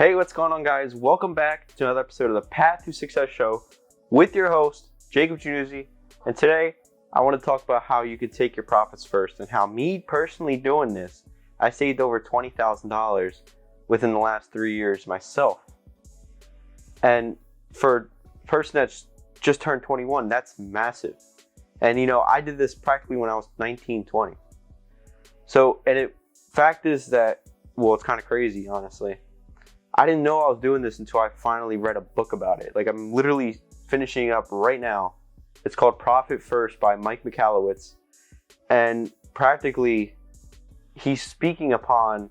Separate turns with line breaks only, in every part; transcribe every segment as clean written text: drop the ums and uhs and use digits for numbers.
Hey, what's going on, guys? Welcome back to another episode of the Path to Success Show with your host, Jonuzi. And today, I want to talk about how you can take your profits first and how me personally doing this, I saved over $20,000 within the last 3 years myself. And for a person that's just turned 21, that's massive. And I did this practically when I was 19, 20. Fact is that, well, it's kind of crazy, honestly. I didn't know I was doing this until I finally read a book about it. Like, I'm literally finishing it up right now. It's called Profit First by Mike Michalowicz. And practically, he's speaking upon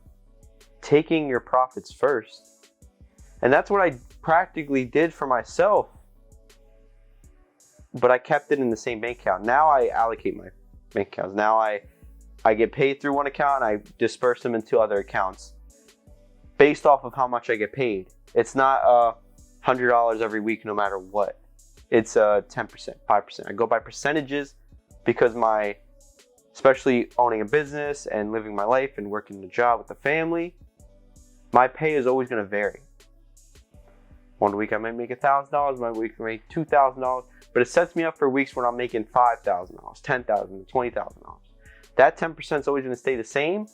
taking your profits first. And that's what I practically did for myself. But I kept it in the same bank account. Now I allocate my bank accounts. Now I get paid through one account and I disperse them into other accounts based off of how much I get paid. It's not $100 every week no matter what. It's 10%, 5%. I go by percentages because especially owning a business and living my life and working a job with the family, my pay is always going to vary. One week I might make $1,000, one week I make $2,000, but it sets me up for weeks when I'm making $5,000, $10,000, $20,000. That 10% is always going to stay the same,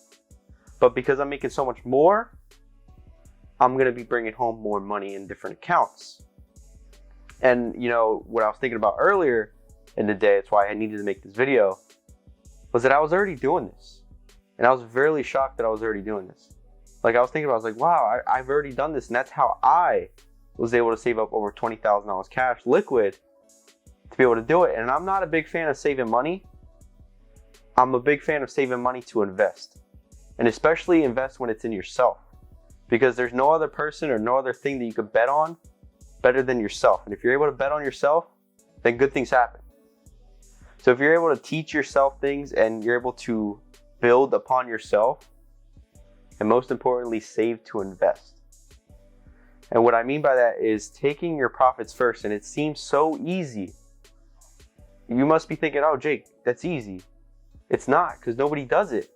but because I'm making so much more, I'm going to be bringing home more money in different accounts. And what I was thinking about earlier in the day, that's why I needed to make this video, was that I was already doing this. And I was really shocked that I was already doing this. Like, I was thinking about, I was like, wow, I've already done this. And that's how I was able to save up over $20,000 cash liquid to be able to do it. And I'm not a big fan of saving money. I'm a big fan of saving money to invest. And especially invest when it's in yourself. Because there's no other person or no other thing that you could bet on better than yourself. And if you're able to bet on yourself, then good things happen. So if you're able to teach yourself things and you're able to build upon yourself, and most importantly, save to invest. And what I mean by that is taking your profits first. And it seems so easy. You must be thinking, oh, Jake, that's easy. It's not, because nobody does it.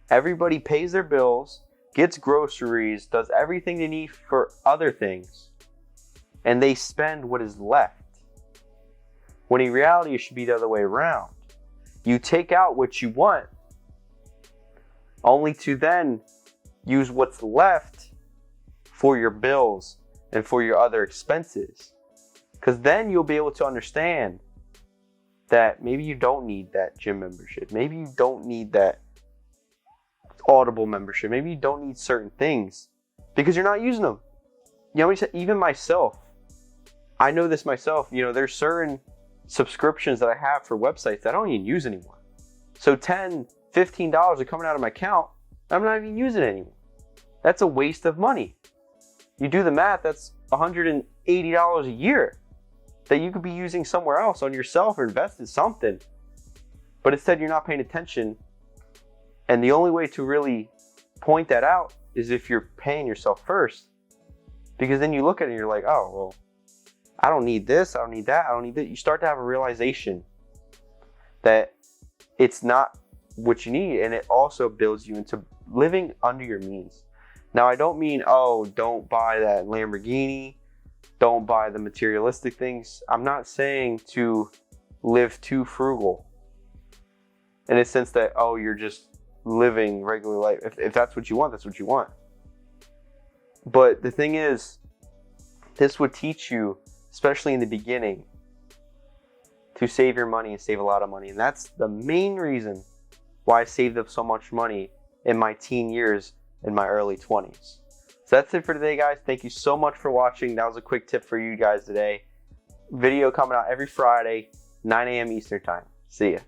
Everybody pays their bills, gets groceries, does everything they need for other things, and they spend what is left. When in reality, it should be the other way around. You take out what you want, only to then use what's left for your bills and for your other expenses. Because then you'll be able to understand that maybe you don't need that gym membership. Maybe you don't need that Audible membership. Maybe you don't need certain things because you're not using them. Even myself, I know this myself. There's certain subscriptions that I have for websites that I don't even use anymore. So $10, $15 are coming out of my account. I'm not even using it anymore. That's a waste of money. You do the math, that's $180 a year that you could be using somewhere else on yourself or invest in something. But instead, you're not paying attention. And the only way to really point that out is if you're paying yourself first. Because then you look at it and you're like, oh, well, I don't need this, I don't need that, I don't need that. You start to have a realization that it's not what you need, and it also builds you into living under your means. Now, I don't mean, oh, don't buy that Lamborghini, don't buy the materialistic things. I'm not saying to live too frugal in a sense that, oh, you're just living regular life. If that's what you want, that's what you want. But the thing is, this would teach you, especially in the beginning, to save your money and save a lot of money. And that's the main reason why I saved up so much money in my teen years and my early 20s. So that's it for today, guys. Thank you so much for watching. That was a quick tip for you guys today. Video coming out every Friday, 9 a.m. Eastern time. See ya.